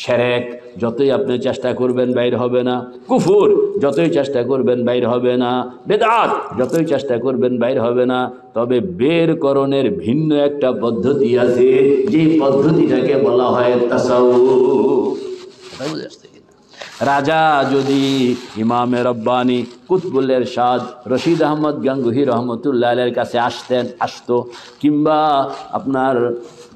শিরক যতই আপনি চেষ্টা করবেন বাইর হবে না, কুফর যতই চেষ্টা করবেন বাইর হবে না, বেদাত যতই চেষ্টা করবেন বাইর হবে না। তবে বেরকরণের ভিন্ন একটা পদ্ধতি আছে, যে পদ্ধতিটাকে বলা হয় তাসাউফ। রাজা যদি ইমামে রব্বানি কুতবুল ইরশাদ রশিদ আহমদ গাঙ্গুহি রহমতুল্লাহ আলাইহির কাছে আসতো, কিংবা আপনার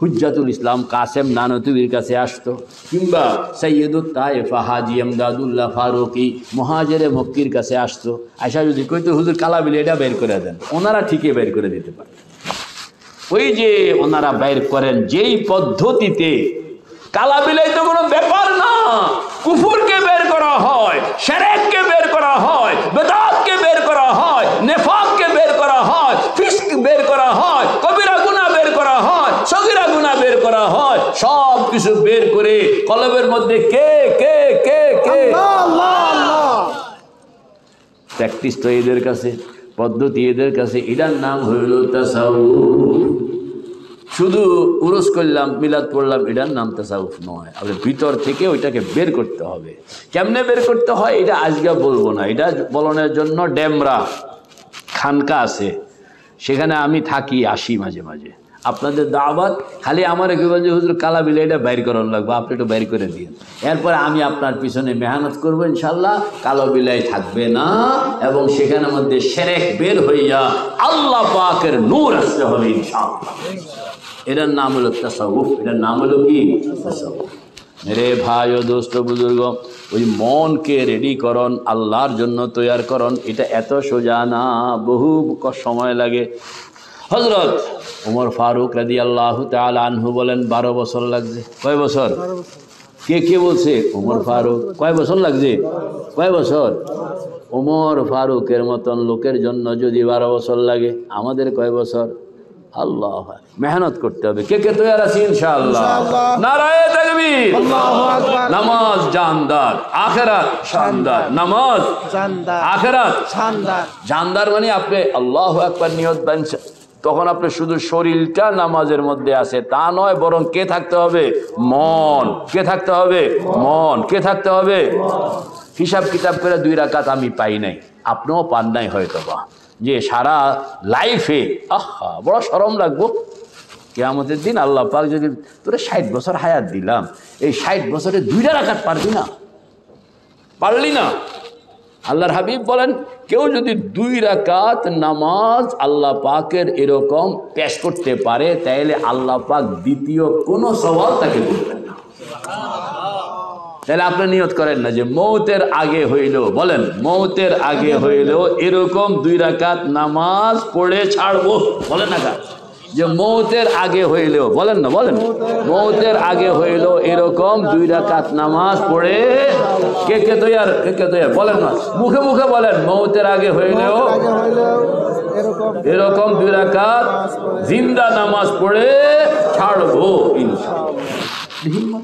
হুজ্জাতুল ইসলাম কাসেম নানতুবির কাছে আসতো, কিংবা সৈয়দুত তায়েফা হাজি এমদাদুল্লাহ ফারুকি মুহাজিরে মক্কির কাছে আসতো, আয়সা যদি কইতো হুজুর কালাবিল এটা বের করে দেন, ওনারা ঠিকই বের করে দিতে পারে। ওই যে ওনারা বের করেন যেই পদ্ধতিতে, কালাবিলাই তো কোনো ব্যাপার না, কুফরকে বের করা হয়, শিরককে বের করা হয়, বেদাতকে বের করা হয়, নেফাককে বের করা হয়, ফিস্ক বের করা হয়, কবিরা গুনাহ বের করা হয়, সগীরা গুনাহ বের করা হয়, সব কিছু বের করে কলবের মধ্যে কে কে কে কে আল্লাহ আল্লাহ। প্র্যাকটিস তো এদের কাছে, পদ্ধতি এদের কাছে, এটার নাম হইল তাসাউফ। শুধু উরুস করলাম, মিলাদ করলাম, এটার নাম তাসাউফ নয়। আপনার ভিতর থেকে ওইটাকে বের করতে হবে। কেমনে বের করতে হয় এটা আজকে বলবো না, এটা বলানোর জন্য ডেমরা খানকা আছে, সেখানে আমি থাকি, আসি মাঝে মাঝে। আপনাদের দাওয়াত, খালি আমার কি বলছে হুজুর কালাবিল এটা বাইর করানো লাগবে, আপনি একটু বাইর করে দিন, এরপরে আমি আপনার পিছনে মেহনত করবো, ইনশাল্লাহ কালো বিলাই থাকবে না, এবং সেখানের মধ্যে শিরক বের হইয়া আল্লাহ পাকের নূর আসতে হবে ইনশাআল্লাহ। এটার নাম হলো তাসাউফ, এটার নাম হলো কি তাসাউফ। মেরে ভাই ও দোস্ত বুজুর্গ, ওই মনকে রেডি করন, আল্লাহর জন্য তৈয়ার করন, এটা এত সোজা না, বহু সময় লাগে। হযরত ওমর ফারুক রাদিয়াল্লাহু তাআলা আনহু বলেন 12 বছর লাগছে। কয় বছর? কে কে বলছে? ওমর ফারুক। কয় বছর লাগছে? কয় বছর? ওমর ফারুকের মতন লোকের জন্য যদি 12 বছর লাগে, আমাদের কয় বছর? আল্লাহ, মেহনত করতে হবে। কে কে তৈয়ার আছি ইনশাআল্লাহ? নারায়ে তাকবীর, আল্লাহু আকবার। নামাজ জানদার, আখিরাত শানদার। নামাজ জানদার, আখিরাত শানদার। জানদার মানে আপনি আল্লাহু আকবার নিয়ত বানছেন, তখন আপনি শুধু শরীরটা নামাজের মধ্যে আছে তা নয়, বরং কে থাকতে হবে? মন। কে থাকতে হবে? মন। কে থাকতে হবে? হিসাব কিতাব করে 2 রাকাত আমি পাই নাই, আপনিও পান নাই হয়তো বা, যে সারা লাইফে আহা বড় শরম লাগবো, কিয়ামতের দিন আল্লাহ পাক যদি তোরে 60 বছর হায়াত দিলাম, এই 60 বছরে 2 রাকাত পারবি না, পারলি না। আল্লাহর হাবিব বলেন, কেউ যদি 2 রাকাত নামাজ আল্লাহ পাকের এরকম পেশ করতে পারে, তাহলে আল্লাহ পাক দ্বিতীয় কোনো সওয়াল তাকে করবেন না। তাহলে আপনি নিয়ত করেন না যে মৌতের আগে হইল, বলেন মৌতের আগে হইল এরকম 2 রাকাত নামাজ পড়ে ছাড়বো, বলেন না, যে মৌতের আগে হইলেও, বলেন না, বলেন মৌতের আগে হইল এরকম 2 রাকাত নামাজ পড়ে। কে কে তৈয়ার? কে কে তৈয়ার? বলেন না, মুখে মুখে বলেন, মৌতের আগে হইলেও এরকম 2 রাকাত জিন্দা নামাজ পড়ে ছাড়বো ইনশাআল্লাহ।